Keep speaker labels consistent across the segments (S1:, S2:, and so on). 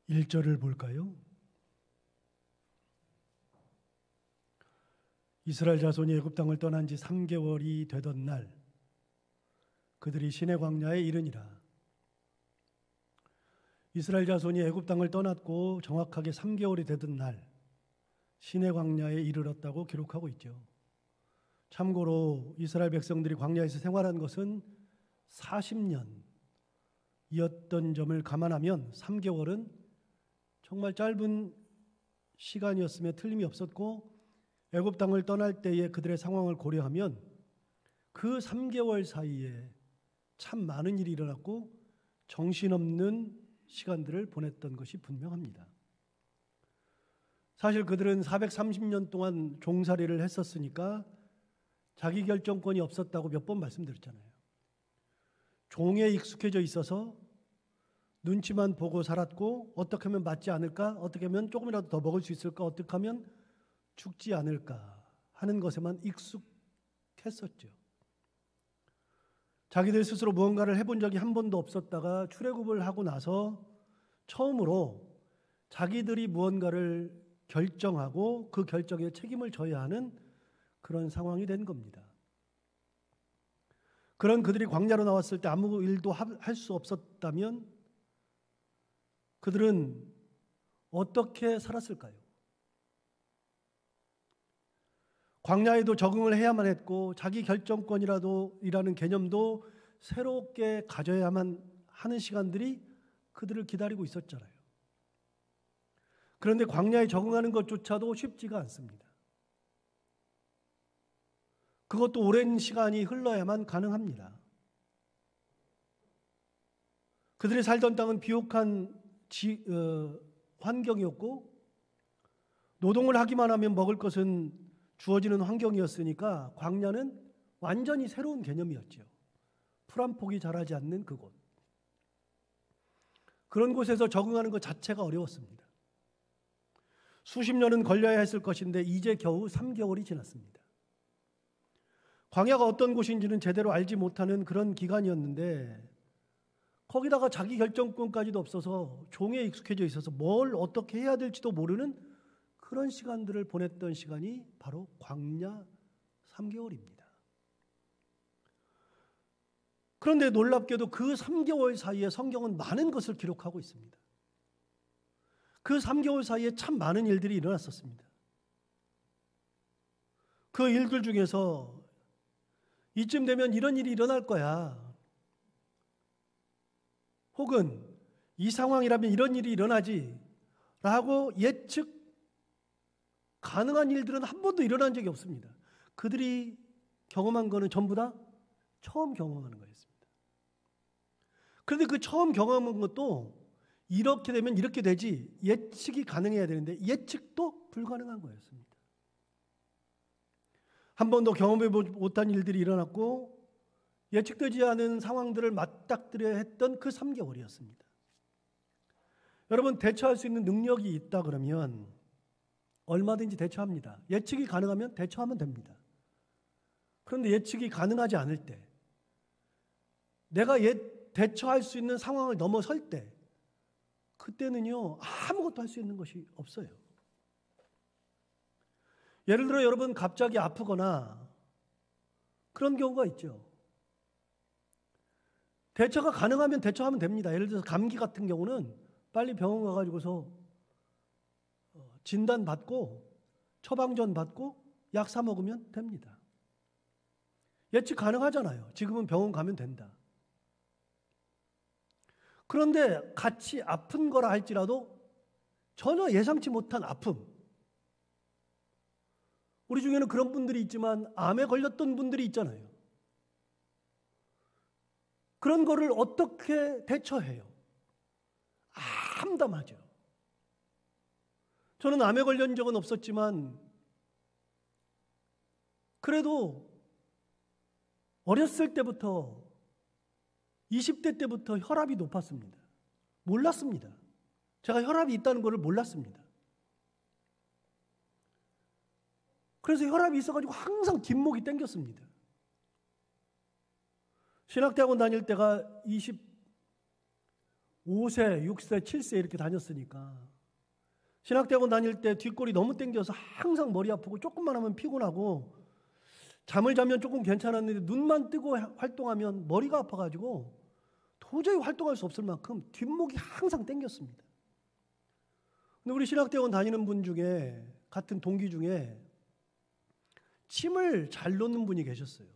S1: 1절을 볼까요? 이스라엘 자손이 애굽 땅을 떠난 지 3개월이 되던 날 그들이 시내 광야에 이르니라. 이스라엘 자손이 애굽 땅을 떠났고 정확하게 3개월이 되던 날 시내 광야에 이르렀다고 기록하고 있죠. 참고로 이스라엘 백성들이 광야에서 생활한 것은 40년이었던 점을 감안하면 3개월은 정말 짧은 시간이었음에 틀림이 없었고, 애굽 땅을 떠날 때의 그들의 상황을 고려하면 그 3개월 사이에 참 많은 일이 일어났고 정신없는 시간들을 보냈던 것이 분명합니다. 사실 그들은 430년 동안 종살이를 했었으니까 자기 결정권이 없었다고 몇 번 말씀드렸잖아요. 종에 익숙해져 있어서 눈치만 보고 살았고, 어떻게 하면 맞지 않을까? 어떻게 하면 조금이라도 더 먹을 수 있을까? 어떻게 하면 죽지 않을까? 하는 것에만 익숙했었죠. 자기들 스스로 무언가를 해본 적이 한 번도 없었다가 출애굽을 하고 나서 처음으로 자기들이 무언가를 결정하고 그 결정에 책임을 져야 하는 그런 상황이 된 겁니다. 그런 그들이 광야로 나왔을 때 아무 일도 할 수 없었다면 그들은 어떻게 살았을까요? 광야에도 적응을 해야만 했고 자기 결정권이라는 개념도 새롭게 가져야만 하는 시간들이 그들을 기다리고 있었잖아요. 그런데 광야에 적응하는 것조차도 쉽지가 않습니다. 그것도 오랜 시간이 흘러야만 가능합니다. 그들이 살던 땅은 비옥한 환경이었고, 노동을 하기만 하면 먹을 것은 주어지는 환경이었으니까 광야는 완전히 새로운 개념이었죠. 풀 한 폭이 자라지 않는 그곳. 그런 곳에서 적응하는 것 자체가 어려웠습니다. 수십 년은 걸려야 했을 것인데 이제 겨우 3개월이 지났습니다. 광야가 어떤 곳인지는 제대로 알지 못하는 그런 기간이었는데, 거기다가 자기 결정권까지도 없어서 종에 익숙해져 있어서 뭘 어떻게 해야 될지도 모르는 그런 시간들을 보냈던 시간이 바로 광야 3개월입니다. 그런데 놀랍게도 그 3개월 사이에 성경은 많은 것을 기록하고 있습니다. 그 3개월 사이에 참 많은 일들이 일어났었습니다. 그 일들 중에서 이쯤 되면 이런 일이 일어날 거야, 혹은 이 상황이라면 이런 일이 일어나지 라고 예측 가능한 일들은 한 번도 일어난 적이 없습니다. 그들이 경험한 거는 전부 다 처음 경험하는 거였습니다. 그런데 그 처음 경험한 것도 이렇게 되면 이렇게 되지 예측이 가능해야 되는데 예측도 불가능한 거였습니다. 한 번도 경험해 못한 일들이 일어났고 예측되지 않은 상황들을 맞닥뜨려야 했던 그 3개월이었습니다. 여러분, 대처할 수 있는 능력이 있다 그러면 얼마든지 대처합니다. 예측이 가능하면 대처하면 됩니다. 그런데 예측이 가능하지 않을 때, 내가 대처할 수 있는 상황을 넘어설 때, 그때는요 아무것도 할 수 있는 것이 없어요. 예를 들어 여러분 갑자기 아프거나 그런 경우가 있죠. 대처가 가능하면 대처하면 됩니다. 예를 들어서 감기 같은 경우는 빨리 병원 가가지고서 진단 받고 처방전 받고 약 사 먹으면 됩니다. 예측 가능하잖아요. 지금은 병원 가면 된다. 그런데 같이 아픈 거라 할지라도 전혀 예상치 못한 아픔, 우리 중에는 그런 분들이 있지만 암에 걸렸던 분들이 있잖아요. 그런 거를 어떻게 대처해요? 암담하죠. 저는 암에 걸린 적은 없었지만 그래도 어렸을 때부터 20대 때부터 혈압이 높았습니다. 몰랐습니다. 제가 혈압이 있다는 것을 몰랐습니다. 그래서 혈압이 있어가지고 항상 뒷목이 땡겼습니다. 신학대학원 다닐 때가 5세, 6세, 7세 이렇게 다녔으니까 신학대학원 다닐 때 뒷골이 너무 땡겨서 항상 머리 아프고 조금만 하면 피곤하고 잠을 자면 조금 괜찮았는데 눈만 뜨고 활동하면 머리가 아파가지고 도저히 활동할 수 없을 만큼 뒷목이 항상 땡겼습니다. 근데 우리 신학대학원 다니는 분 중에 같은 동기 중에 침을 잘 놓는 분이 계셨어요.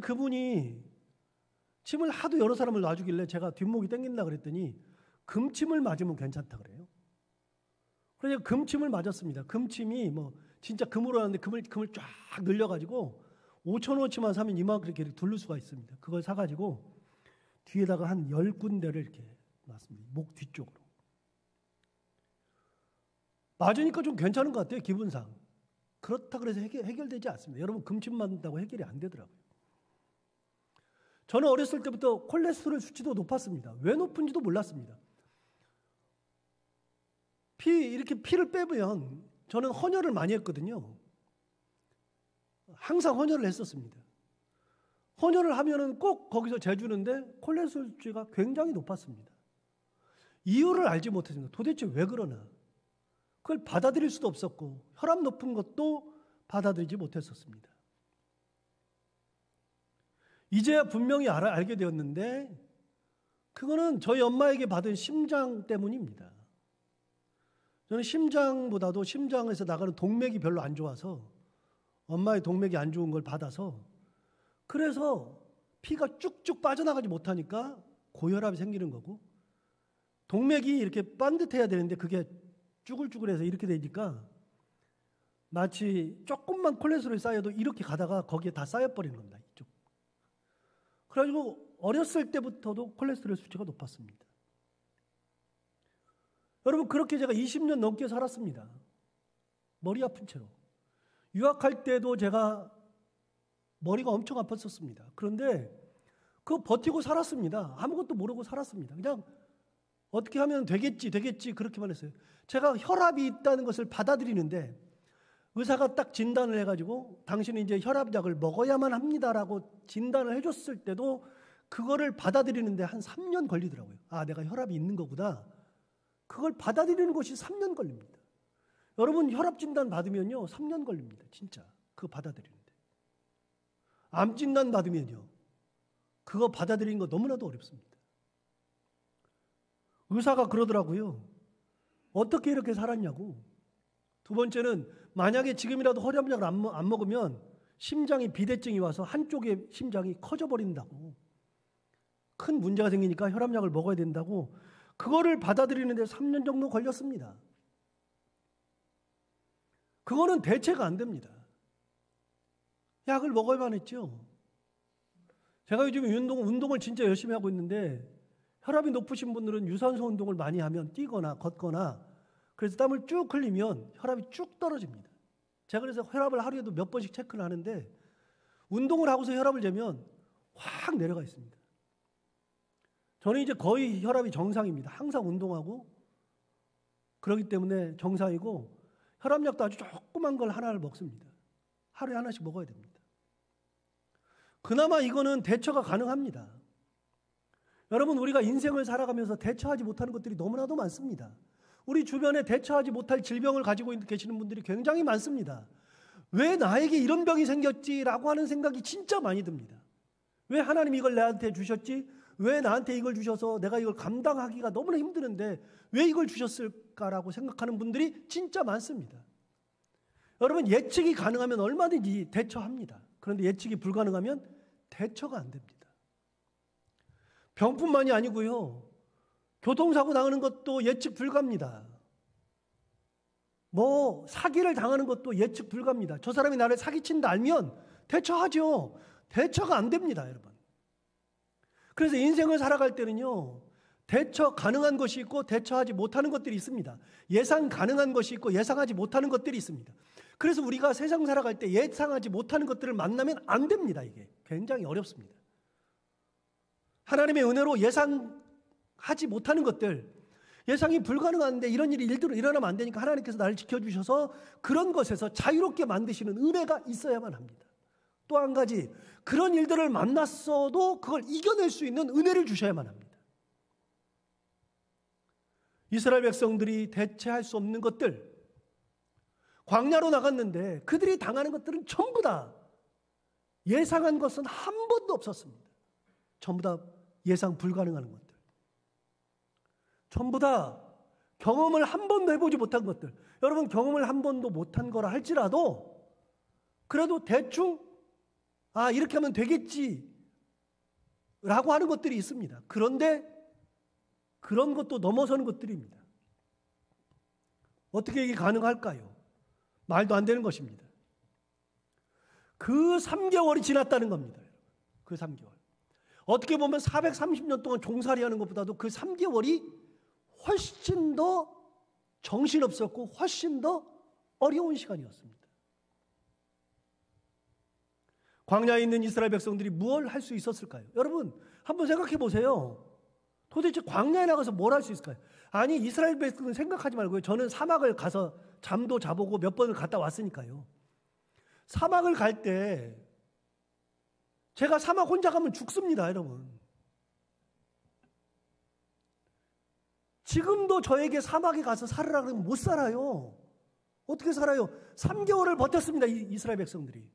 S1: 그분이 침을 하도 여러 사람을 놔주길래 제가 뒷목이 땡긴다 그랬더니 금침을 맞으면 괜찮다 그래요. 그래서 금침을 맞았습니다. 금침이 뭐 진짜 금으로 하는데 금을 쫙 늘려가지고 5,000원치만 사면 이만큼 이렇게 두를 수가 있습니다. 그걸 사가지고 뒤에다가 한 10군데를 이렇게 놨습니다. 목 뒤쪽으로. 맞으니까 좀 괜찮은 것 같아요. 기분상. 그렇다 그래서 해결되지 않습니다. 여러분 금침 맞는다고 해결이 안 되더라고요. 저는 어렸을 때부터 콜레스테롤 수치도 높았습니다. 왜 높은지도 몰랐습니다. 이렇게 피를 빼면 저는 헌혈을 많이 했거든요. 항상 헌혈을 했었습니다. 헌혈을 하면은 꼭 거기서 재주는데 콜레스테롤 수치가 굉장히 높았습니다. 이유를 알지 못했습니다. 도대체 왜 그러나? 그걸 받아들일 수도 없었고 혈압 높은 것도 받아들이지 못했었습니다. 이제야 분명히 알게 되었는데 그거는 저희 엄마에게 받은 심장 때문입니다. 저는 심장보다도 심장에서 나가는 동맥이 별로 안 좋아서 엄마의 동맥이 안 좋은 걸 받아서 그래서 피가 쭉쭉 빠져나가지 못하니까 고혈압이 생기는 거고 동맥이 이렇게 반듯해야 되는데 그게 쭈글쭈글해서 이렇게 되니까 마치 조금만 콜레스테롤이 쌓여도 이렇게 가다가 거기에 다 쌓여버리는 겁니다. 이쪽. 그래가지고 어렸을 때부터도 콜레스테롤 수치가 높았습니다. 여러분 그렇게 제가 20년 넘게 살았습니다. 머리 아픈 채로. 유학할 때도 제가 머리가 엄청 아팠었습니다. 그런데 그거 버티고 살았습니다. 아무것도 모르고 살았습니다. 그냥 어떻게 하면 되겠지 그렇게만 했어요. 제가 혈압이 있다는 것을 받아들이는데 의사가 딱 진단을 해가지고 당신은 이제 혈압약을 먹어야만 합니다라고 진단을 해줬을 때도 그거를 받아들이는데 한 3년 걸리더라고요. 아, 내가 혈압이 있는 거구나. 그걸 받아들이는 것이 3년 걸립니다. 여러분 혈압 진단 받으면요 3년 걸립니다. 진짜 그거 받아들이는데. 암 진단 받으면요 그거 받아들이는 거 너무나도 어렵습니다. 의사가 그러더라고요. 어떻게 이렇게 살았냐고. 두 번째는 만약에 지금이라도 혈압약을 안 먹으면 심장에 비대증이 와서 한쪽의 심장이 커져버린다고. 큰 문제가 생기니까 혈압약을 먹어야 된다고. 그거를 받아들이는데 3년 정도 걸렸습니다. 그거는 대체가 안 됩니다. 약을 먹어야만 했죠. 제가 요즘 운동을 진짜 열심히 하고 있는데 혈압이 높으신 분들은 유산소 운동을 많이 하면 뛰거나 걷거나 그래서 땀을 쭉 흘리면 혈압이 쭉 떨어집니다. 제가 그래서 혈압을 하루에도 몇 번씩 체크를 하는데 운동을 하고서 혈압을 재면 확 내려가 있습니다. 저는 이제 거의 혈압이 정상입니다. 항상 운동하고 그렇기 때문에 정상이고 혈압약도 아주 조그만 걸 하나를 먹습니다. 하루에 하나씩 먹어야 됩니다. 그나마 이거는 대처가 가능합니다. 여러분 우리가 인생을 살아가면서 대처하지 못하는 것들이 너무나도 많습니다. 우리 주변에 대처하지 못할 질병을 가지고 계시는 분들이 굉장히 많습니다. 왜 나에게 이런 병이 생겼지라고 하는 생각이 진짜 많이 듭니다. 왜 하나님이 이걸 나한테 주셨지? 왜 나한테 이걸 주셔서 내가 이걸 감당하기가 너무나 힘드는데 왜 이걸 주셨을까라고 생각하는 분들이 진짜 많습니다. 여러분 예측이 가능하면 얼마든지 대처합니다. 그런데 예측이 불가능하면 대처가 안 됩니다. 병뿐만이 아니고요. 교통사고 당하는 것도 예측 불가입니다. 사기를 당하는 것도 예측 불가입니다. 저 사람이 나를 사기친다 알면 대처하죠. 대처가 안 됩니다, 여러분. 그래서 인생을 살아갈 때는요. 대처 가능한 것이 있고 대처하지 못하는 것들이 있습니다. 예상 가능한 것이 있고 예상하지 못하는 것들이 있습니다. 그래서 우리가 세상 살아갈 때 예상하지 못하는 것들을 만나면 안 됩니다. 이게 굉장히 어렵습니다. 하나님의 은혜로 예상하지 못하는 것들, 예상이 불가능한데 이런 일이 일어나면 안 되니까 하나님께서 나를 지켜주셔서 그런 것에서 자유롭게 만드시는 은혜가 있어야만 합니다. 또 한 가지, 그런 일들을 만났어도 그걸 이겨낼 수 있는 은혜를 주셔야만 합니다. 이스라엘 백성들이 대체할 수 없는 것들, 광야로 나갔는데 그들이 당하는 것들은 전부 다 예상한 것은 한 번도 없었습니다. 전부 다 예상 불가능한 것들, 전부 다 경험을 한 번도 해보지 못한 것들. 여러분, 경험을 한 번도 못한 거라 할지라도 그래도 대충 이렇게 하면 되겠지 라고 하는 것들이 있습니다. 그런데 그런 것도 넘어서는 것들입니다. 어떻게 이게 가능할까요? 말도 안 되는 것입니다. 그 3개월이 지났다는 겁니다. 그 3개월. 어떻게 보면 430년 동안 종살이 하는 것보다도 그 3개월이 훨씬 더 정신없었고 훨씬 더 어려운 시간이었습니다. 광야에 있는 이스라엘 백성들이 무엇을 할 수 있었을까요? 여러분, 한번 생각해 보세요. 도대체 광야에 나가서 뭘 할 수 있을까요? 아니, 이스라엘 백성은 생각하지 말고요. 저는 사막을 가서 잠도 자보고 몇 번을 갔다 왔으니까요. 사막을 갈 때 제가 사막 혼자 가면 죽습니다, 여러분. 지금도 저에게 사막에 가서 살으라 그러면 못 살아요. 어떻게 살아요? 3개월을 버텼습니다, 이스라엘 백성들이.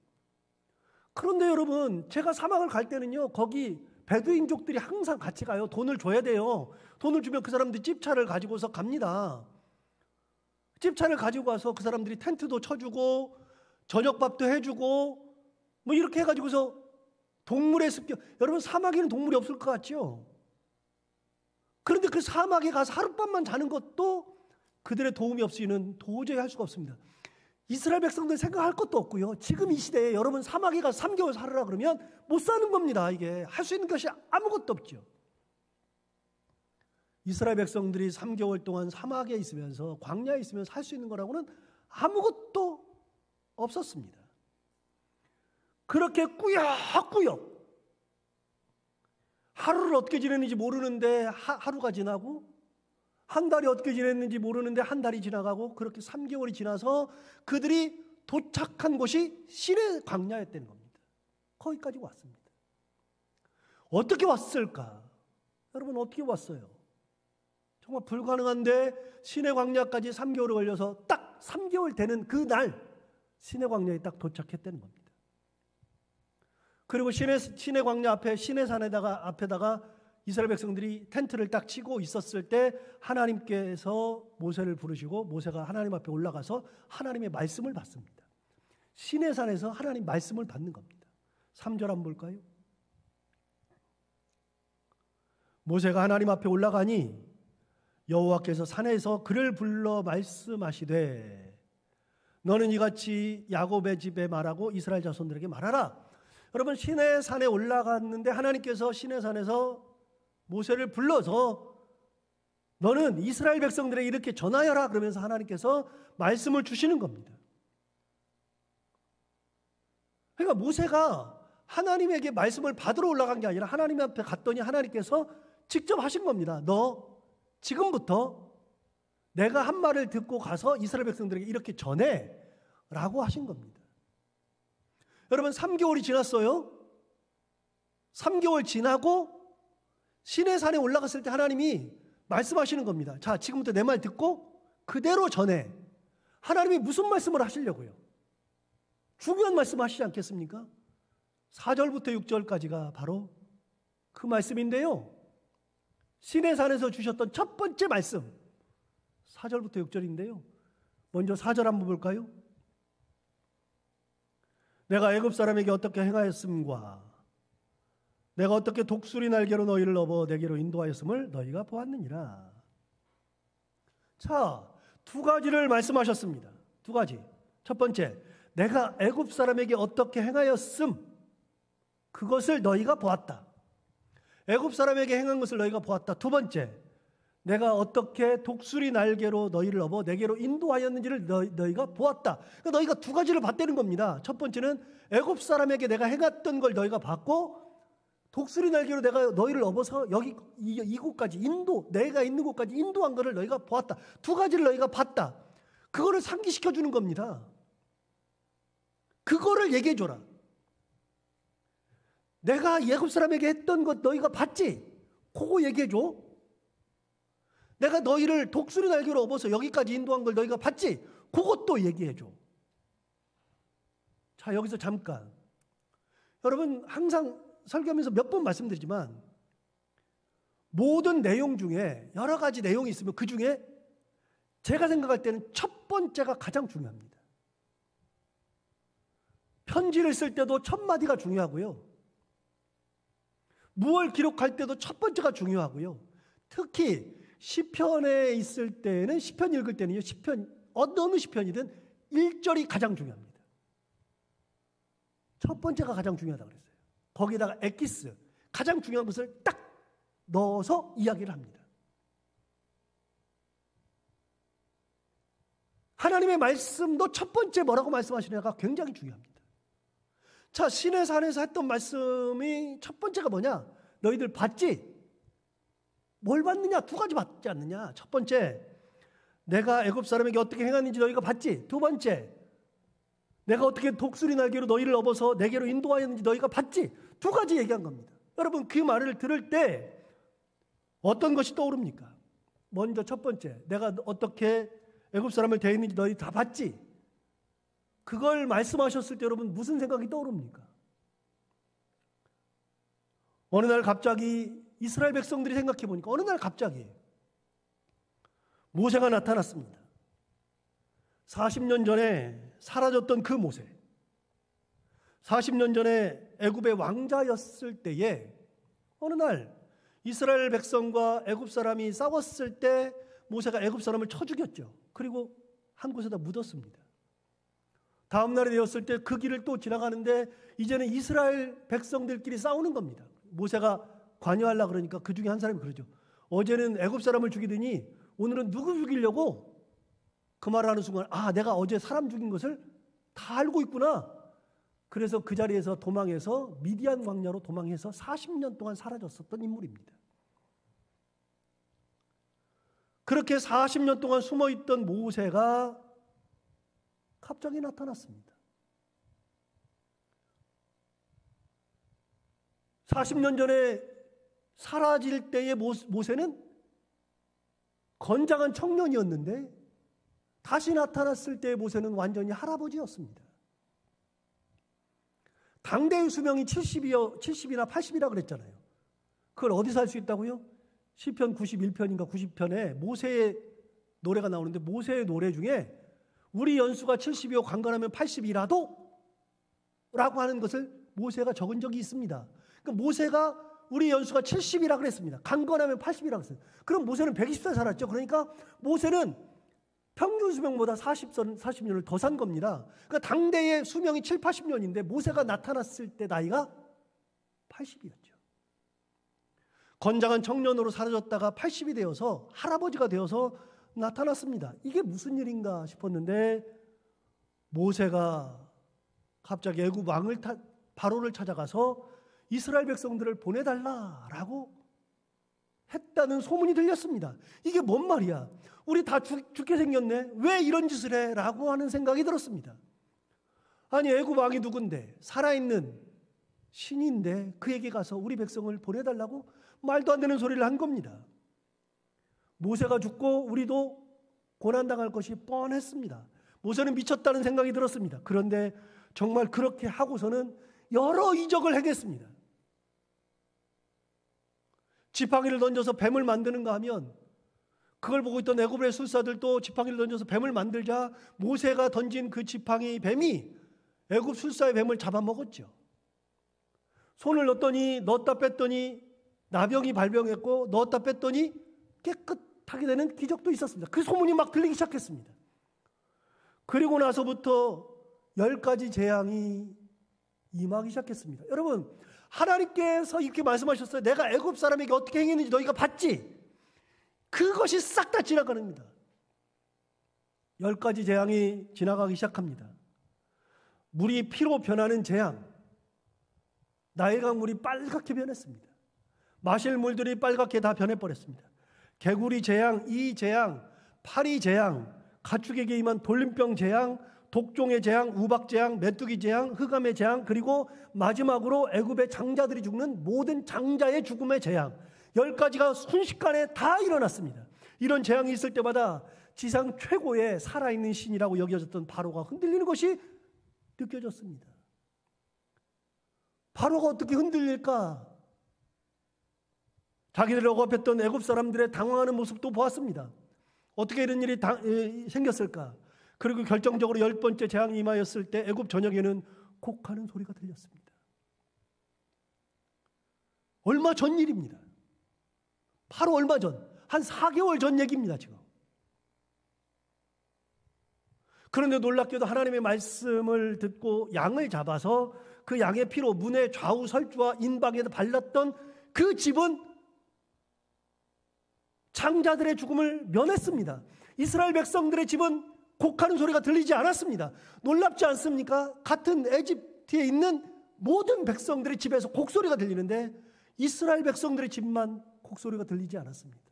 S1: 그런데 여러분, 제가 사막을 갈 때는요, 거기 베두인족들이 항상 같이 가요. 돈을 줘야 돼요. 돈을 주면 그 사람들이 찝차를 가지고서 갑니다. 찝차를 가지고 가서 그 사람들이 텐트도 쳐주고 저녁밥도 해주고 뭐 이렇게 해가지고서 동물의 습격. 여러분, 사막에는 동물이 없을 것 같죠? 그런데 그 사막에 가서 하룻밤만 자는 것도 그들의 도움이 없이는 도저히 할 수가 없습니다. 이스라엘 백성들 생각할 것도 없고요. 지금 이 시대에 여러분 사막에 가서 3개월 살으라 그러면 못 사는 겁니다. 이게 할 수 있는 것이 아무것도 없죠. 이스라엘 백성들이 3개월 동안 사막에 있으면서 광야에 있으면서 할 수 있는 거라고는 아무것도 없었습니다. 그렇게 꾸역꾸역 하루를 어떻게 지냈는지 모르는데 하루가 지나고, 한 달이 어떻게 지냈는지 모르는데 한 달이 지나가고, 그렇게 3개월이 지나서 그들이 도착한 곳이 시내 광야였다는 겁니다. 거기까지 왔습니다. 어떻게 왔을까? 여러분, 어떻게 왔어요? 정말 불가능한데 시내 광야까지 3개월이 걸려서 딱 3개월 되는 그 날 시내 광야에 딱 도착했다는 겁니다. 그리고 시내 광야 앞에 앞에다가 이스라엘 백성들이 텐트를 딱 치고 있었을 때 하나님께서 모세를 부르시고 모세가 하나님 앞에 올라가서 하나님의 말씀을 받습니다. 시내산에서 하나님 말씀을 받는 겁니다. 3절 한번 볼까요? 모세가 하나님 앞에 올라가니 여호와께서 산에서 그를 불러 말씀하시되 너는 이같이 야곱의 집에 말하고 이스라엘 자손들에게 말하라. 여러분, 시내산에 올라갔는데 하나님께서 시내산에서 모세를 불러서 너는 이스라엘 백성들에게 이렇게 전하여라 그러면서 하나님께서 말씀을 주시는 겁니다. 그러니까 모세가 하나님에게 말씀을 받으러 올라간 게 아니라 하나님 앞에 갔더니 하나님께서 직접 하신 겁니다. 너 지금부터 내가 한 말을 듣고 가서 이스라엘 백성들에게 이렇게 전해 라고 하신 겁니다. 여러분, 3개월이 지났어요. 3개월 지나고 시내산에 올라갔을 때 하나님이 말씀하시는 겁니다. 자, 지금부터 내 말 듣고 그대로 전해. 하나님이 무슨 말씀을 하시려고요? 중요한 말씀 하시지 않겠습니까? 4절부터 6절까지가 바로 그 말씀인데요. 시내산에서 주셨던 첫 번째 말씀 4절부터 6절인데요. 먼저 4절 한번 볼까요? 내가 애굽 사람에게 어떻게 행하였음과 내가 어떻게 독수리 날개로 너희를 넘어 내게로 인도하였음을 너희가 보았느니라. 자, 두 가지를 말씀하셨습니다. 두 가지. 첫 번째, 내가 애굽 사람에게 어떻게 행하였음, 그것을 너희가 보았다. 애굽 사람에게 행한 것을 너희가 보았다. 두 번째, 내가 어떻게 독수리 날개로 너희를 업어 내게로 인도하였는지를 너희가 보았다. 그러니까 너희가 두 가지를 봤다는 겁니다. 첫 번째는 애굽 사람에게 내가 행했던 걸 너희가 봤고, 독수리 날개로 내가 너희를 업어서 여기 이곳까지 내가 있는 곳까지 인도한 것을 너희가 보았다. 두 가지를 너희가 봤다. 그거를 상기시켜 주는 겁니다. 그거를 얘기해 줘라. 내가 애굽 사람에게 했던 것 너희가 봤지? 그거 얘기해 줘. 내가 너희를 독수리 날개로 업어서 여기까지 인도한 걸 너희가 봤지? 그것도 얘기해줘. 자, 여기서 잠깐. 여러분, 항상 설교하면서 몇 번 말씀드리지만 모든 내용 중에 여러 가지 내용이 있으면 그 중에 제가 생각할 때는 첫 번째가 가장 중요합니다. 편지를 쓸 때도 첫 마디가 중요하고요. 무엇을 기록할 때도 첫 번째가 중요하고요. 특히 시편에 있을 때는, 시편 읽을 때는요, 어느 시편이든 1절이 가장 중요합니다. 첫 번째가 가장 중요하다고 그랬어요. 거기다가 엑기스, 가장 중요한 것을 딱 넣어서 이야기를 합니다. 하나님의 말씀도 첫 번째 뭐라고 말씀하시냐가 굉장히 중요합니다. 자, 시내산에서 했던 말씀이 첫 번째가 뭐냐? 너희들 봤지? 뭘 봤느냐? 두 가지 봤지 않느냐? 첫 번째, 내가 애굽 사람에게 어떻게 행하는지 너희가 봤지? 두 번째, 내가 어떻게 독수리 날개로 너희를 업어서 내게로 인도하였는지 너희가 봤지? 두 가지 얘기한 겁니다. 여러분, 그 말을 들을 때 어떤 것이 떠오릅니까? 먼저 첫 번째, 내가 어떻게 애굽 사람을 대했는지 너희 다 봤지? 그걸 말씀하셨을 때 여러분 무슨 생각이 떠오릅니까? 어느 날 갑자기 이스라엘 백성들이 생각해 보니까 어느 날 갑자기 모세가 나타났습니다. 40년 전에 사라졌던 그 모세, 40년 전에 애굽의 왕자였을 때에 어느 날 이스라엘 백성과 애굽 사람이 싸웠을 때 모세가 애굽 사람을 쳐 죽였죠. 그리고 한 곳에다 묻었습니다. 다음 날이 되었을 때 그 길을 또 지나가는데 이제는 이스라엘 백성들끼리 싸우는 겁니다. 모세가 관여하려고 그러니까 그 중에 한 사람이 그러죠. 어제는 애굽 사람을 죽이더니 오늘은 누구 죽이려고? 그 말을 하는 순간, 아, 내가 어제 사람 죽인 것을 다 알고 있구나. 그래서 그 자리에서 도망해서 미디안 광야로 도망해서 40년 동안 사라졌었던 인물입니다. 그렇게 40년 동안 숨어있던 모세가 갑자기 나타났습니다. 40년 전에 사라질 때의 모세는 건장한 청년이었는데 다시 나타났을 때의 모세는 완전히 할아버지였습니다. 당대의 수명이 70이나 80이라 그랬잖아요. 그걸 어디서 할 수 있다고요? 시편 91편인가 90편에 모세의 노래가 나오는데 모세의 노래 중에 우리 연수가 70이요 강건하면 80이라도 라고 하는 것을 모세가 적은 적이 있습니다. 그러니까 모세가 우리 연수가 70이라 그랬습니다. 강건하면 80이라고 했어요. 그럼 모세는 120세 살았죠. 그러니까 모세는 평균 수명보다 40년을 더 산 겁니다. 그러니까 당대의 수명이 7, 80년인데 모세가 나타났을 때 나이가 80이었죠. 건장한 청년으로 사라졌다가 80이 되어서 할아버지가 되어서 나타났습니다. 이게 무슨 일인가 싶었는데 모세가 갑자기 애굽 왕을 바로를 찾아가서 이스라엘 백성들을 보내달라라고 했다는 소문이 들렸습니다. 이게 뭔 말이야? 우리 다 죽게 생겼네. 왜 이런 짓을 해? 라고 하는 생각이 들었습니다. 아니, 애굽 왕이 누군데? 살아있는 신인데 그에게 가서 우리 백성을 보내달라고 말도 안 되는 소리를 한 겁니다. 모세가 죽고 우리도 고난당할 것이 뻔했습니다. 모세는 미쳤다는 생각이 들었습니다. 그런데 정말 그렇게 하고서는 여러 이적을 행했습니다. 지팡이를 던져서 뱀을 만드는가 하면 그걸 보고 있던 애굽의 술사들도 지팡이를 던져서 뱀을 만들자 모세가 던진 그 지팡이 뱀이 애굽 술사의 뱀을 잡아먹었죠. 손을 넣었다 뺐더니 나병이 발병했고 넣었다 뺐더니 깨끗하게 되는 기적도 있었습니다. 그 소문이 막 들리기 시작했습니다. 그리고 나서부터 10가지 재앙이 임하기 시작했습니다. 여러분, 하나님께서 이렇게 말씀하셨어요. 내가 애굽 사람에게 어떻게 행했는지 너희가 봤지? 그것이 싹 다 지나가는입니다. 10가지 재앙이 지나가기 시작합니다. 물이 피로 변하는 재앙. 나일강 물이 빨갛게 변했습니다. 마실 물들이 빨갛게 다 변해버렸습니다. 개구리 재앙, 이 재앙, 파리 재앙, 가축에게 임한 돌림병 재앙, 독종의 재앙, 우박 재앙, 메뚜기 재앙, 흑암의 재앙, 그리고 마지막으로 애굽의 장자들이 죽는 모든 장자의 죽음의 재앙. 10가지가 순식간에 다 일어났습니다. 이런 재앙이 있을 때마다 지상 최고의 살아있는 신이라고 여겨졌던 바로가 흔들리는 것이 느껴졌습니다. 바로가 어떻게 흔들릴까? 자기들을 억압했던 애굽 사람들의 당황하는 모습도 보았습니다. 어떻게 이런 일이 생겼을까? 그리고 결정적으로 10번째 재앙이 임하였을 때 애굽 전역에는 곡하는 소리가 들렸습니다. 얼마 전 일입니다. 바로 얼마 전, 한 4개월 전 얘기입니다, 지금. 그런데 놀랍게도 하나님의 말씀을 듣고 양을 잡아서 그 양의 피로 문의 좌우 설주와 인방에도 발랐던 그 집은 장자들의 죽음을 면했습니다. 이스라엘 백성들의 집은 곡하는 소리가 들리지 않았습니다. 놀랍지 않습니까? 같은 에집트에 있는 모든 백성들의 집에서 곡소리가 들리는데 이스라엘 백성들의 집만 곡소리가 들리지 않았습니다.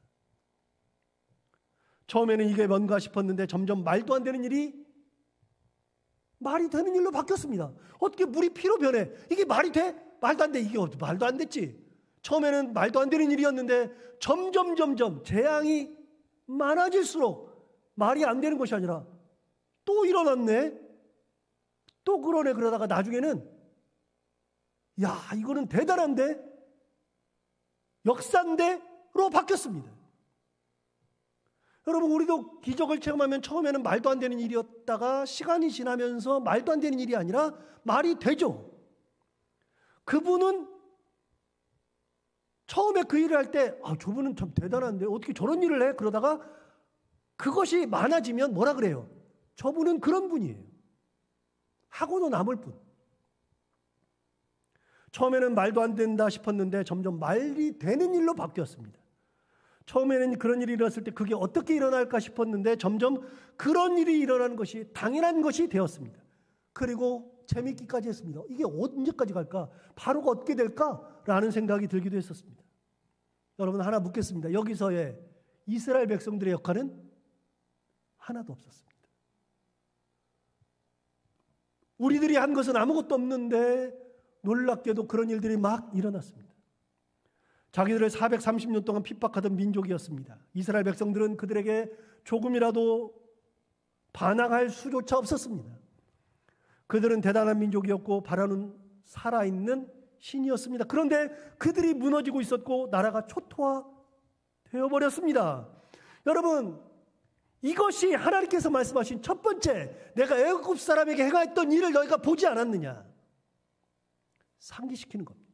S1: 처음에는 이게 뭔가 싶었는데 점점 말도 안 되는 일이 말이 되는 일로 바뀌었습니다. 어떻게 물이 피로 변해? 이게 말이 돼? 말도 안 돼. 이게 말도 안 됐지. 처음에는 말도 안 되는 일이었는데 점점 재앙이 많아질수록 말이 안 되는 것이 아니라 또 일어났네. 또 그러네. 그러다가 나중에는 야, 이거는 대단한데? 역사인데로 바뀌었습니다. 여러분, 우리도 기적을 체험하면 처음에는 말도 안 되는 일이었다가 시간이 지나면서 말도 안 되는 일이 아니라 말이 되죠. 그분은 처음에 그 일을 할 때 저분은 참 대단한데 어떻게 저런 일을 해? 그러다가 그것이 많아지면 뭐라 그래요? 저분은 그런 분이에요. 하고도 남을 분. 처음에는 말도 안 된다 싶었는데 점점 말이 되는 일로 바뀌었습니다. 처음에는 그런 일이 일어났을 때 그게 어떻게 일어날까 싶었는데 점점 그런 일이 일어나는 것이 당연한 것이 되었습니다. 그리고 재밌기까지 했습니다. 이게 언제까지 갈까? 바로가 어떻게 될까라는 생각이 들기도 했었습니다. 여러분, 하나 묻겠습니다. 여기서의 이스라엘 백성들의 역할은 하나도 없었습니다. 우리들이 한 것은 아무것도 없는데 놀랍게도 그런 일들이 막 일어났습니다. 자기들을 430년 동안 핍박하던 민족이었습니다. 이스라엘 백성들은 그들에게 조금이라도 반항할 수조차 없었습니다. 그들은 대단한 민족이었고 바로는 살아있는 신이었습니다. 그런데 그들이 무너지고 있었고 나라가 초토화되어 버렸습니다. 여러분, 이것이 하나님께서 말씀하신 첫 번째, 내가 애굽 사람에게 행하였던 일을 너희가 보지 않았느냐, 상기시키는 겁니다.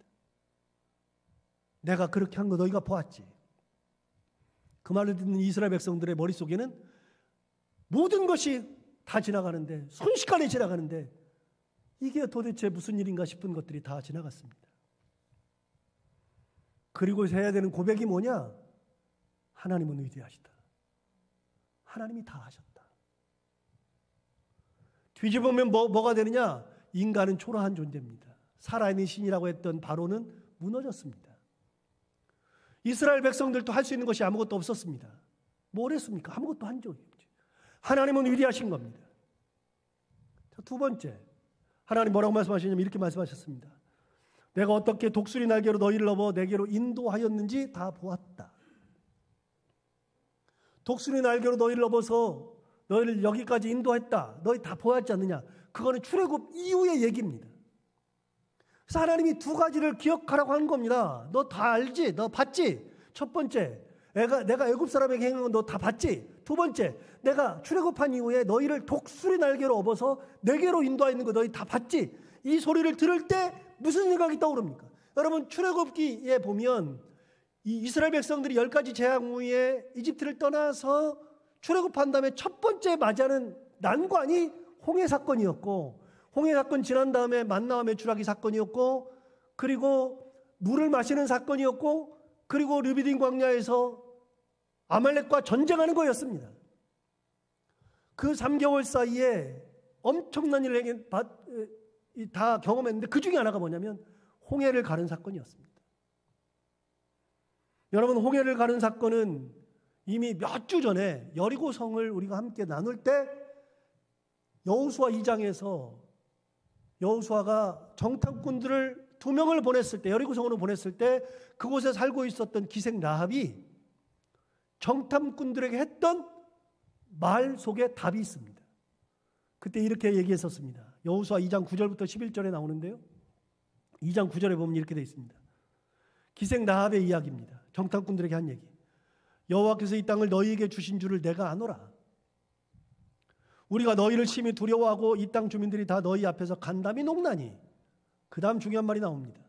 S1: 내가 그렇게 한 거 너희가 보았지. 그 말을 듣는 이스라엘 백성들의 머릿속에는 모든 것이 다 지나가는데, 순식간에 지나가는데 이게 도대체 무슨 일인가 싶은 것들이 다 지나갔습니다. 그리고 해야 되는 고백이 뭐냐? 하나님은 위대하시다. 하나님이 다 하셨다. 뒤집으면 뭐가 되느냐? 인간은 초라한 존재입니다. 살아있는 신이라고 했던 바로는 무너졌습니다. 이스라엘 백성들도 할 수 있는 것이 아무것도 없었습니다. 뭘 했습니까? 아무것도 한 적이 없죠. 하나님은 위대하신 겁니다. 자, 두 번째, 하나님 뭐라고 말씀하시냐면 이렇게 말씀하셨습니다. 내가 어떻게 독수리 날개로 너희를 넘어 내게로 인도하였는지 다 보았다. 독수리 날개로 너희를 넘어서 너희를 여기까지 인도했다. 너희 다 보았지 않느냐? 그거는 출애굽 이후의 얘기입니다. 그래서 하나님이 두 가지를 기억하라고 한 겁니다. 너 다 알지? 너 봤지? 첫 번째, 내가 애굽 사람에게 행한 건 너 다 봤지? 두 번째, 내가 출애굽한 이후에 너희를 독수리 날개로 업어서 내게로 인도하는 거 너희 다 봤지? 이 소리를 들을 때 무슨 생각이 떠오릅니까? 여러분, 출애굽기에 보면 이 이스라엘 백성들이 10가지 재앙 후에 이집트를 떠나서 출애굽한 다음에 첫 번째 맞이하는 난관이 홍해 사건이었고, 홍해 사건 지난 다음에 만나와 메추라기 사건이었고, 그리고 물을 마시는 사건이었고, 그리고 르비딘 광야에서 아말렉과 전쟁하는 거였습니다. 그 3개월 사이에 엄청난 일을 다 경험했는데 그 중에 하나가 뭐냐면 홍해를 가른 사건이었습니다. 여러분, 홍해를 가른 사건은 이미 몇 주 전에 여리고 성을 우리가 함께 나눌 때 여호수아 2장에서 여호수아가 정탐꾼들을 2명을 보냈을 때, 여리고 성으로 보냈을 때 그곳에 살고 있었던 기생 라합이 정탐꾼들에게 했던 말 속에 답이 있습니다. 그때 이렇게 얘기했었습니다. 여호수아 2장 9절부터 11절에 나오는데요. 2장 9절에 보면 이렇게 되어 있습니다. 기생 라합의 이야기입니다. 정탐꾼들에게 한 얘기. 여호와께서 이 땅을 너희에게 주신 줄을 내가 아노라. 우리가 너희를 심히 두려워하고 이 땅 주민들이 다 너희 앞에서 간담이 녹나니. 그 다음 중요한 말이 나옵니다.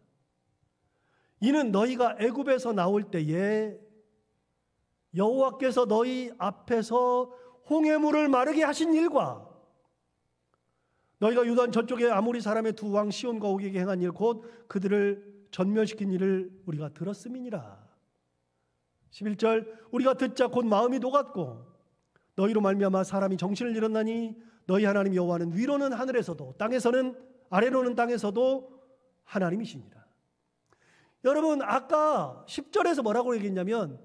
S1: 이는 너희가 애굽에서 나올 때에 여호와께서 너희 앞에서 홍해물을 마르게 하신 일과 너희가 유단 저쪽에 아모리 사람의 두 왕 시온과 오게게 행한 일 곧 그들을 전멸시킨 일을 우리가 들었음이니라. 11절 우리가 듣자 곧 마음이 녹았고 너희로 말미암아 사람이 정신을 잃었나니 너희 하나님 여호와는 위로는 하늘에서도 땅에서는 아래로는 땅에서도 하나님이시니라. 여러분 아까 10절에서 뭐라고 얘기했냐면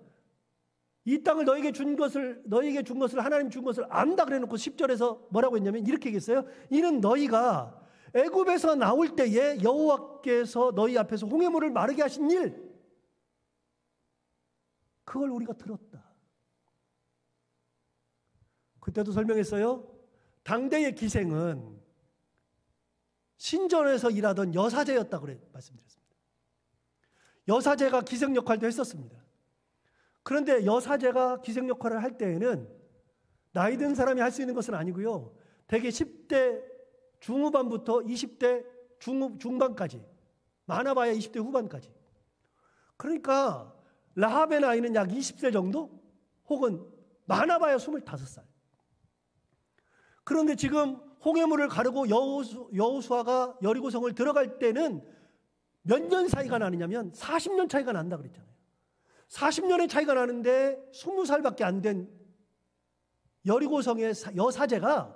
S1: 이 땅을 너희에게 준 것을 하나님 준 것을 안다 그래놓고 10절에서 뭐라고 했냐면 이렇게 얘기했어요. 이는 너희가 애굽에서 나올 때에 여호와께서 너희 앞에서 홍해물을 마르게 하신 일 그걸 우리가 들었다. 그때도 설명했어요. 당대의 기생은 신전에서 일하던 여사제였다고 말씀드렸습니다. 여사제가 기생 역할도 했었습니다. 그런데 여사제가 기생 역할을 할 때에는 나이 든 사람이 할 수 있는 것은 아니고요. 대개 10대 중후반부터 20대 중반까지 많아봐야 20대 후반까지. 그러니까 라합의 나이는 약 20세 정도 혹은 많아봐야 25살. 그런데 지금 홍해물을 가르고 여호수아가 여리고성을 들어갈 때는 몇 년 차이가 나느냐면 40년 차이가 난다 그랬잖아요. 40년의 차이가 나는데 20살밖에 안 된 여리고성의 여사제가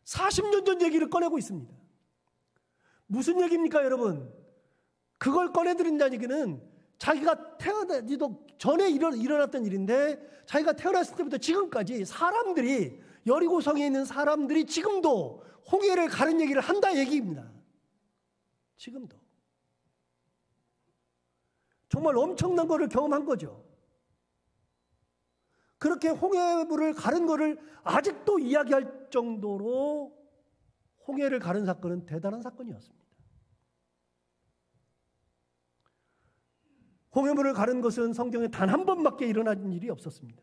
S1: 40년 전 얘기를 꺼내고 있습니다. 무슨 얘기입니까 여러분? 그걸 꺼내드린다는 얘기는 자기가 태어나기도 전에 일어났던 일인데 자기가 태어났을 때부터 지금까지 사람들이 여리고성에 있는 사람들이 지금도 홍해를 가른 얘기를 한다 얘기입니다. 지금도. 정말 엄청난 거를 경험한 거죠. 그렇게 홍해물을 가른 거를 아직도 이야기할 정도로 홍해를 가른 사건은 대단한 사건이었습니다. 홍해물을 가른 것은 성경에 단 한 번밖에 일어난 일이 없었습니다.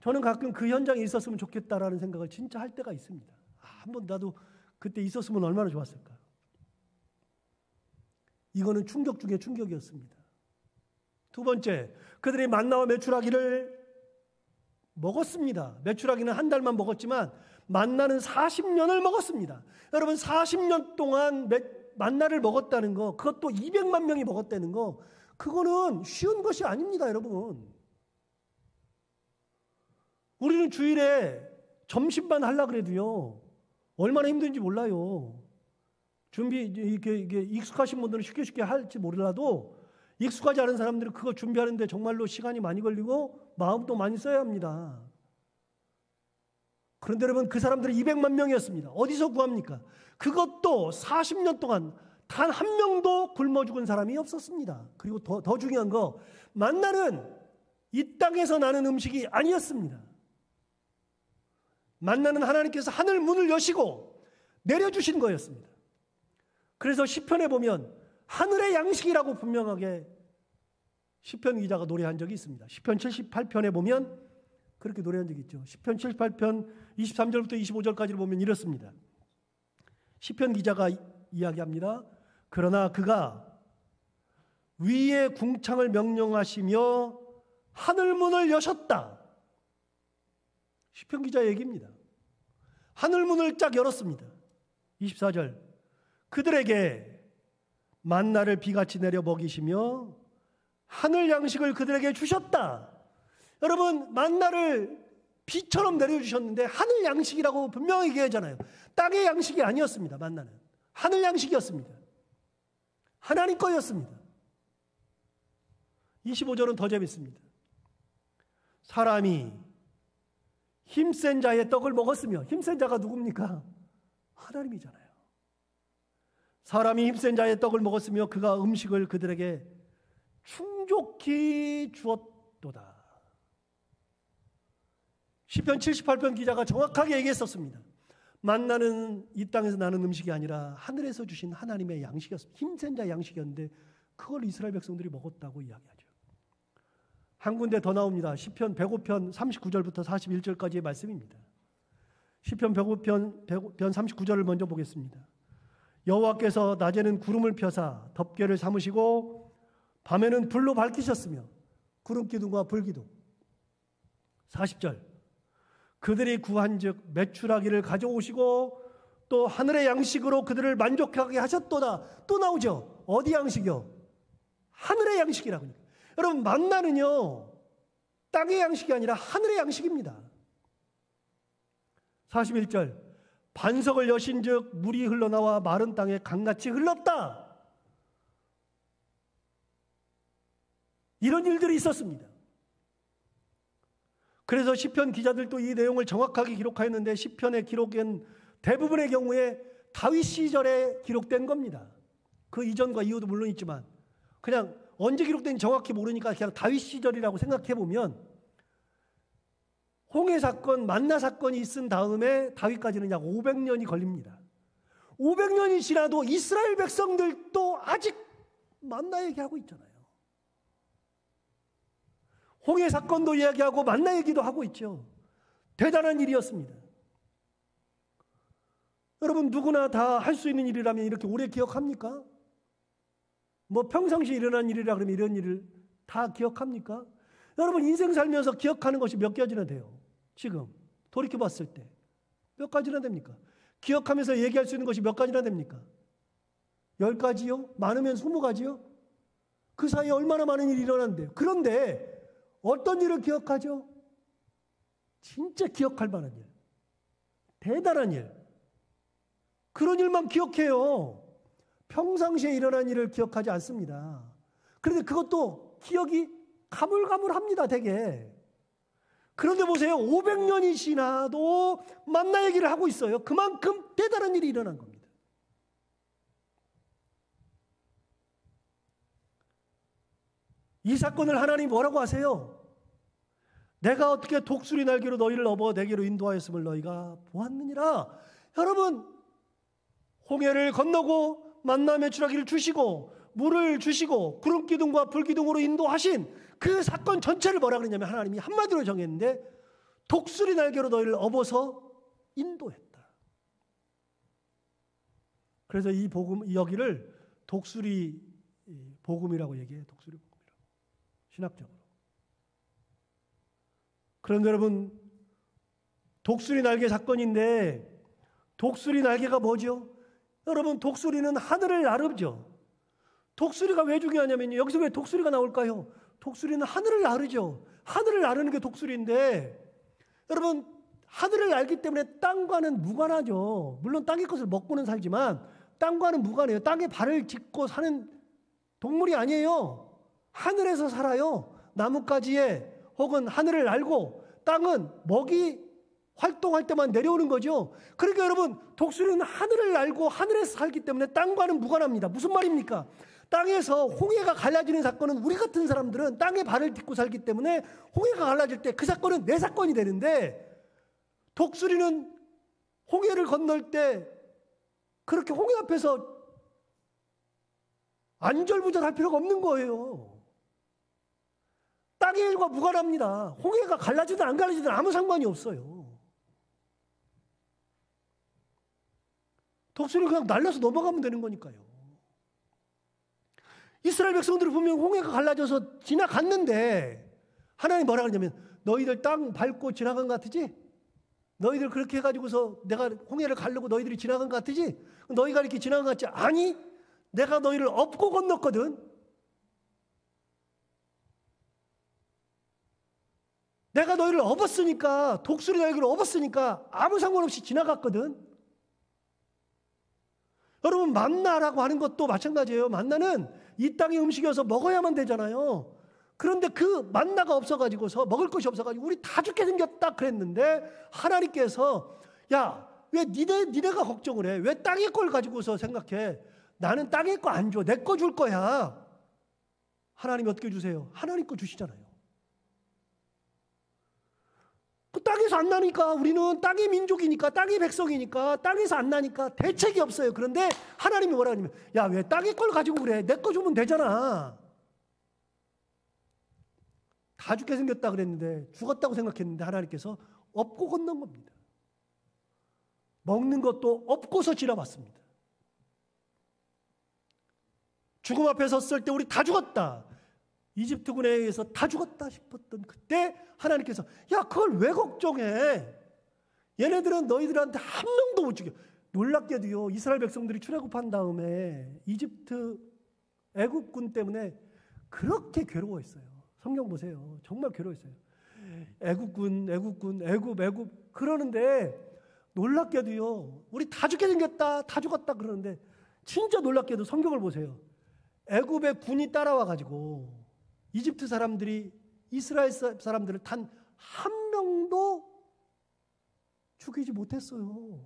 S1: 저는 가끔 그 현장에 있었으면 좋겠다라는 생각을 진짜 할 때가 있습니다. 한번 나도 그때 있었으면 얼마나 좋았을까. 이거는 충격 중에 충격이었습니다. 두 번째, 그들이 만나와 메추라기를 먹었습니다. 메추라기는 한 달만 먹었지만 만나는 40년을 먹었습니다. 여러분 40년 동안 만나를 먹었다는 거, 그것도 200만 명이 먹었다는 거, 그거는 쉬운 것이 아닙니다, 여러분. 우리는 주일에 점심만 하려고 그래도요, 얼마나 힘든지 몰라요. 이게 익숙하신 분들은 쉽게 할지 몰라도 익숙하지 않은 사람들은 그거 준비하는데 정말로 시간이 많이 걸리고 마음도 많이 써야 합니다. 그런데 여러분 그 사람들은 200만 명이었습니다. 어디서 구합니까? 그것도 40년 동안 단 한 명도 굶어 죽은 사람이 없었습니다. 그리고 더 중요한 거, 만나는 이 땅에서 나는 음식이 아니었습니다. 만나는 하나님께서 하늘 문을 여시고 내려주신 거였습니다. 그래서 시편에 보면 하늘의 양식이라고 분명하게 시편 기자가 노래한 적이 있습니다. 시편 78편에 보면 그렇게 노래한 적이 있죠. 시편 78편 23절부터 25절까지를 보면 이렇습니다. 시편 기자가 이야기합니다. 그러나 그가 위의 궁창을 명령하시며 하늘문을 여셨다. 시편 기자 얘기입니다. 하늘문을 쫙 열었습니다. 24절 그들에게 만나를 비같이 내려 먹이시며 하늘 양식을 그들에게 주셨다. 여러분 만나를 비처럼 내려주셨는데 하늘 양식이라고 분명히 얘기하잖아요. 땅의 양식이 아니었습니다. 만나는 하늘 양식이었습니다. 하나님 거였습니다. 25절은 더 재밌습니다. 사람이 힘센 자의 떡을 먹었으며, 힘센 자가 누굽니까? 하나님이잖아요. 사람이 힘센 자의 떡을 먹었으며 그가 음식을 그들에게 충족히 주었도다. 시편 78편 기자가 정확하게 얘기했었습니다. 만나는 이 땅에서 나는 음식이 아니라 하늘에서 주신 하나님의 양식이었습니다. 힘센 자 양식이었는데 그걸 이스라엘 백성들이 먹었다고 이야기하죠. 한 군데 더 나옵니다. 시편 105편 39절부터 41절까지의 말씀입니다. 시편 105편 39절을 먼저 보겠습니다. 여호와께서 낮에는 구름을 펴사 덮개를 삼으시고 밤에는 불로 밝히셨으며 구름 기둥과 불 기둥. 40절 그들이 구한즉 매출하기를 가져오시고 또 하늘의 양식으로 그들을 만족하게 하셨도다. 또 나오죠. 어디 양식이요? 하늘의 양식이라고요. 여러분 만나는요 땅의 양식이 아니라 하늘의 양식입니다. 41절 반석을 여신즉 물이 흘러나와 마른 땅에 강같이 흘렀다. 이런 일들이 있었습니다. 그래서 시편 기자들도 이 내용을 정확하게 기록하였는데 시편의 기록은 대부분의 경우에 다윗 시절에 기록된 겁니다. 그 이전과 이후도 물론 있지만 그냥 언제 기록된지 정확히 모르니까 그냥 다윗 시절이라고 생각해 보면 홍해 사건, 만나 사건이 있은 다음에 다윗까지는 약 500년이 걸립니다. 500년이 지나도 이스라엘 백성들도 아직 만나 얘기하고 있잖아요. 홍해 사건도 이야기하고 만나 얘기도 하고 있죠. 대단한 일이었습니다. 여러분 누구나 다 할 수 있는 일이라면 이렇게 오래 기억합니까? 뭐 평상시에 일어난 일이라 그러면 이런 일을 다 기억합니까? 여러분 인생 살면서 기억하는 것이 몇 가지나 돼요? 지금 돌이켜봤을 때 몇 가지나 됩니까? 기억하면서 얘기할 수 있는 것이 몇 가지나 됩니까? 10가지요? 많으면 20가지요? 그 사이에 얼마나 많은 일이 일어났는데요. 그런데 어떤 일을 기억하죠? 진짜 기억할 만한 일, 대단한 일, 그런 일만 기억해요. 평상시에 일어난 일을 기억하지 않습니다. 그런데 그것도 기억이 가물가물합니다, 되게. 그런데 보세요. 500년이 지나도 만나 얘기를 하고 있어요. 그만큼 대단한 일이 일어난 겁니다. 이 사건을 하나님이 뭐라고 하세요? 내가 어떻게 독수리 날개로 너희를 업어 내게로 인도하였음을 너희가 보았느니라. 여러분 홍해를 건너고 만나 매출하기를 주시고 물을 주시고 구름 기둥과 불 기둥으로 인도하신 그 사건 전체를 뭐라 그러냐면 하나님이 한마디로 정했는데 독수리 날개로 너희를 업어서 인도했다. 그래서 이 복음 여기를 독수리 복음이라고 얘기해요. 독수리 복음이라고. 신학적으로. 그런데 여러분 독수리 날개 사건인데 독수리 날개가 뭐죠? 여러분 독수리는 하늘을 나르죠. 독수리가 왜 중요하냐면요. 여기서 왜 독수리가 나올까요? 독수리는 하늘을 나르죠. 하늘을 나르는 게 독수리인데 여러분 하늘을 날기 때문에 땅과는 무관하죠. 물론 땅의 것을 먹고는 살지만 땅과는 무관해요. 땅에 발을 딛고 사는 동물이 아니에요. 하늘에서 살아요. 나뭇가지에 혹은 하늘을 날고 땅은 먹이 활동할 때만 내려오는 거죠. 그러니까 여러분 독수리는 하늘을 날고 하늘에서 살기 때문에 땅과는 무관합니다. 무슨 말입니까? 땅에서 홍해가 갈라지는 사건은 우리 같은 사람들은 땅에 발을 딛고 살기 때문에 홍해가 갈라질 때 그 사건은 내 사건이 되는데 독수리는 홍해를 건널 때 그렇게 홍해 앞에서 안절부절할 필요가 없는 거예요. 땅의 일과 무관합니다. 홍해가 갈라지든 안 갈라지든 아무 상관이 없어요. 독수리를 그냥 날려서 넘어가면 되는 거니까요. 이스라엘 백성들을 보면 홍해가 갈라져서 지나갔는데 하나님 뭐라 그러냐면 너희들 땅 밟고 지나간 것 같으지? 너희들 그렇게 해가지고서 내가 홍해를 가르고 너희들이 지나간 것 같으지? 너희가 이렇게 지나간 것 같지? 아니 내가 너희를 업고 건넜거든. 내가 너희를 업었으니까 독수리 날개로 업었으니까 아무 상관없이 지나갔거든. 여러분 만나라고 하는 것도 마찬가지예요. 만나는 이 땅의 음식이어서 먹어야만 되잖아요. 그런데 그 만나가 없어가지고서 먹을 것이 없어가지고 우리 다 죽게 생겼다 그랬는데 하나님께서 야 왜 니네가 걱정을 해? 왜 땅의 걸 가지고서 생각해? 나는 땅의 거 안 줘. 내 거 줄 거야. 하나님이 어떻게 주세요? 하나님 거 주시잖아요. 그 땅에서 땅에서 안 나니까, 우리는 땅의 민족이니까, 땅의 백성이니까, 땅에서 안 나니까 대책이 없어요. 그런데 하나님이 뭐라 하냐면, 야, 왜 땅의 걸 가지고 그래? 내 거 주면 되잖아. 다 죽게 생겼다 그랬는데, 죽었다고 생각했는데 하나님께서 업고 건넌 겁니다. 먹는 것도 업고서 지나왔습니다. 죽음 앞에 섰을 때 우리 다 죽었다, 이집트군에 의해서 다 죽었다 싶었던 그때 하나님께서, 야, 그걸 왜 걱정해? 얘네들은 너희들한테 한 명도 못 죽여. 놀랍게도요, 이스라엘 백성들이 출애굽한 다음에 이집트 애국군 때문에 그렇게 괴로워했어요. 성경 보세요. 정말 괴로워했어요. 애국 그러는데, 놀랍게도요, 우리 다 죽게 생겼다, 다 죽었다 그러는데, 진짜 놀랍게도 성경을 보세요. 애굽의 군이 따라와 가지고 이집트 사람들이 이스라엘 사람들을 단 한 명도 죽이지 못했어요.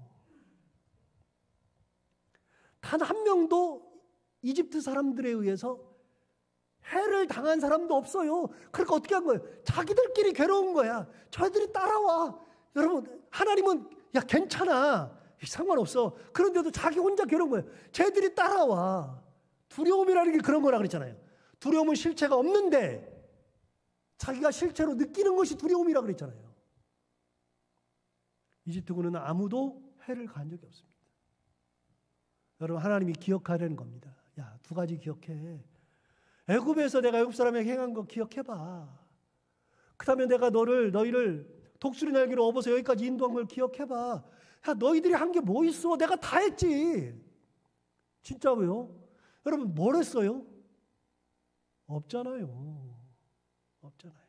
S1: 단 한 명도 이집트 사람들에 의해서 해를 당한 사람도 없어요. 그러니까 어떻게 한 거예요? 자기들끼리 괴로운 거야. 저희들이 따라와. 여러분, 하나님은 야, 괜찮아, 상관없어. 그런데도 자기 혼자 괴로운 거예요. 쟤들이 따라와. 두려움이라는 게 그런 거라 그랬잖아요. 두려움은 실체가 없는데 자기가 실체로 느끼는 것이 두려움이라 그랬잖아요. 이집트군은 아무도 해를 가한 적이 없습니다. 여러분, 하나님이 기억하려는 겁니다. 야, 두 가지 기억해. 애굽에서 내가 애굽 사람에게 행한 거 기억해봐. 그 다음에 내가 너희를 독수리 날개로 업어서 여기까지 인도한 걸 기억해봐. 야, 너희들이 한 게 뭐 있어? 내가 다 했지. 진짜로요? 여러분, 뭘 했어요? 없잖아요. 없잖아요.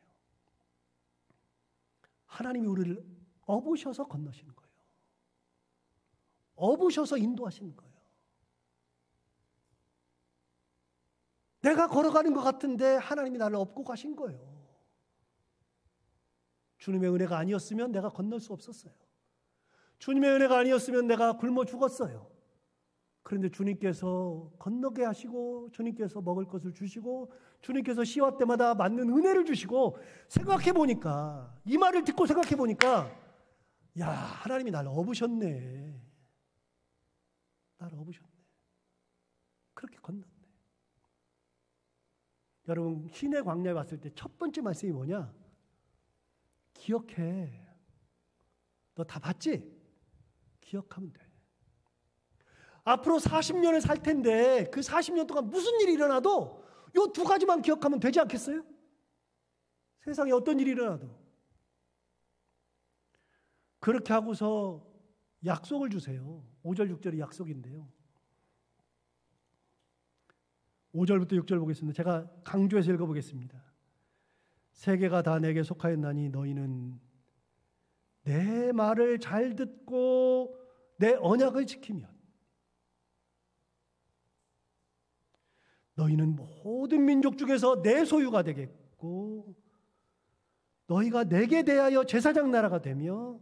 S1: 하나님이 우리를 업으셔서 건너시는 거예요. 업으셔서 인도하시는 거예요. 내가 걸어가는 것 같은데 하나님이 나를 업고 가신 거예요. 주님의 은혜가 아니었으면 내가 건널 수 없었어요. 주님의 은혜가 아니었으면 내가 굶어 죽었어요. 그런데 주님께서 건너게 하시고, 주님께서 먹을 것을 주시고, 주님께서 시와 때마다 맞는 은혜를 주시고, 생각해 보니까, 이 말을 듣고 생각해 보니까, 야, 하나님이 나를 업으셨네. 나를 업으셨네. 그렇게 건넜네. 여러분, 신의 광야에 왔을 때 첫 번째 말씀이 뭐냐? 기억해. 너 다 봤지? 기억하면 돼. 앞으로 40년을 살 텐데 그 40년 동안 무슨 일이 일어나도 이 두 가지만 기억하면 되지 않겠어요? 세상에 어떤 일이 일어나도. 그렇게 하고서 약속을 주세요. 5절 6절이 약속인데요. 5절부터 6절 보겠습니다. 제가 강조해서 읽어보겠습니다. 세계가 다 내게 속하였나니 너희는 내 말을 잘 듣고 내 언약을 지키면 너희는 모든 민족 중에서 내 소유가 되겠고 너희가 내게 대하여 제사장 나라가 되며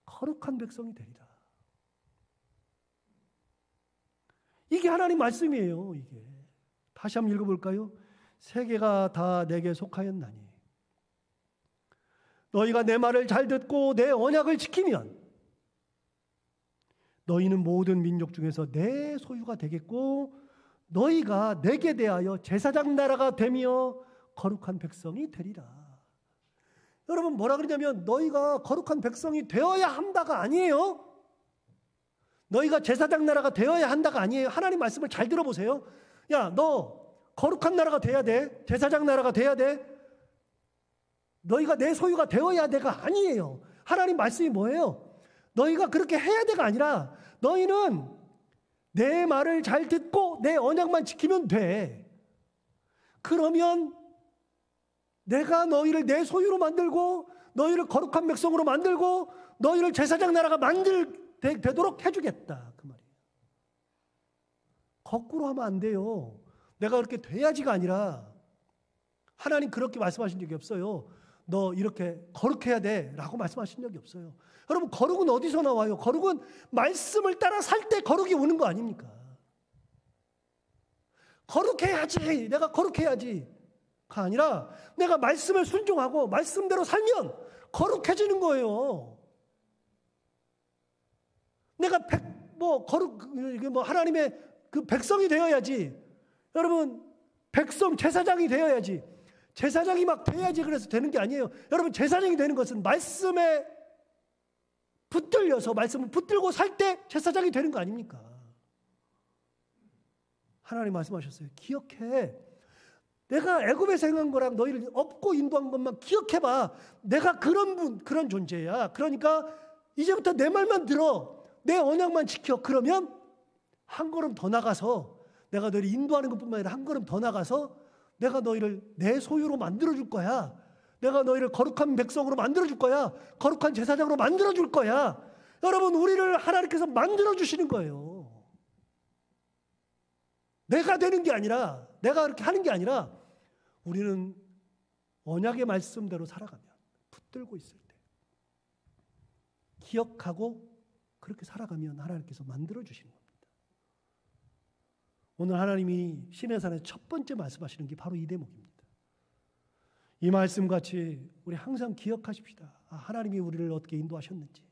S1: 거룩한 백성이 되리라. 이게 하나님 말씀이에요. 이게 다시 한번 읽어볼까요? 세계가 다 내게 속하였나니 너희가 내 말을 잘 듣고 내 언약을 지키면 너희는 모든 민족 중에서 내 소유가 되겠고 너희가 내게 대하여 제사장 나라가 되며 거룩한 백성이 되리라. 여러분, 뭐라 그러냐면 너희가 거룩한 백성이 되어야 한다가 아니에요. 너희가 제사장 나라가 되어야 한다가 아니에요. 하나님 말씀을 잘 들어보세요. 야, 너 거룩한 나라가 돼야 돼. 제사장 나라가 돼야 돼. 너희가 내 소유가 되어야 돼가 아니에요. 하나님 말씀이 뭐예요? 너희가 그렇게 해야 돼가 아니라 너희는 내 말을 잘 듣고 내 언약만 지키면 돼. 그러면 내가 너희를 내 소유로 만들고 너희를 거룩한 백성으로 만들고 너희를 제사장 나라가 되도록 해주겠다. 그 말이에요. 거꾸로 하면 안 돼요. 내가 그렇게 돼야지가 아니라 하나님 그렇게 말씀하신 적이 없어요. 너 이렇게 거룩해야 돼 라고 말씀하신 적이 없어요. 여러분, 거룩은 어디서 나와요? 거룩은 말씀을 따라 살 때 거룩이 오는 거 아닙니까? 거룩해야지. 내가 거룩해야지. 아니라 내가 말씀에 순종하고 말씀대로 살면 거룩해지는 거예요. 내가 하나님의 그 백성이 되어야지. 여러분, 백성 제사장이 되어야지. 제사장이 막 돼야지 그래서 되는 게 아니에요. 여러분, 제사장이 되는 것은 말씀에 붙들려서 말씀을 붙들고 살 때 제사장이 되는 거 아닙니까? 하나님 말씀하셨어요. 기억해. 내가 애굽에서 행한 거랑 너희를 업고 인도한 것만 기억해봐. 내가 그런 존재야. 그러니까 이제부터 내 말만 들어. 내 언약만 지켜. 그러면 한 걸음 더 나가서 내가 너희를 인도하는 것뿐만 아니라 한 걸음 더 나가서 내가 너희를 내 소유로 만들어줄 거야. 내가 너희를 거룩한 백성으로 만들어줄 거야. 거룩한 제사장으로 만들어줄 거야. 여러분, 우리를 하나님께서 만들어주시는 거예요. 내가 되는 게 아니라, 내가 그렇게 하는 게 아니라 우리는 언약의 말씀대로 살아가면, 붙들고 있을 때 기억하고 그렇게 살아가면 하나님께서 만들어주시는 겁니다. 오늘 하나님이 시내산에 첫 번째 말씀하시는 게 바로 이 대목입니다. 이 말씀같이 우리 항상 기억하십시다. 하나님이 우리를 어떻게 인도하셨는지.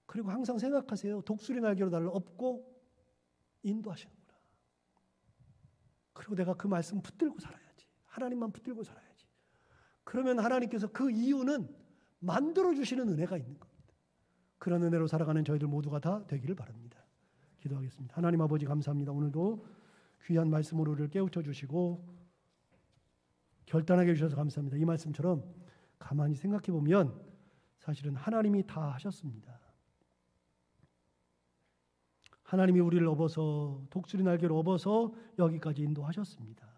S1: 그리고 항상 생각하세요. 독수리 날개로 나를 업고 인도하시는구나. 그리고 내가 그 말씀 붙들고 살아야지. 하나님만 붙들고 살아야지. 그러면 하나님께서 그 이유는 만들어주시는 은혜가 있는 겁니다. 그런 은혜로 살아가는 저희들 모두가 다 되기를 바랍니다. 기도하겠습니다. 하나님 아버지 감사합니다. 오늘도 귀한 말씀으로 우리를 깨우쳐 주시고 결단하게 해주셔서 감사합니다. 이 말씀처럼 가만히 생각해 보면 사실은 하나님이 다 하셨습니다. 하나님이 우리를 업어서 독수리 날개로 업어서 여기까지 인도하셨습니다.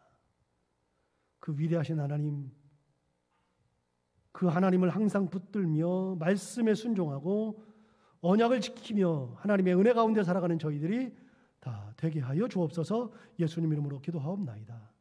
S1: 그 위대하신 하나님, 그 하나님을 항상 붙들며 말씀에 순종하고 언약을 지키며 하나님의 은혜 가운데 살아가는 저희들이 다 되게 하여 주옵소서. 예수님 이름으로 기도하옵나이다.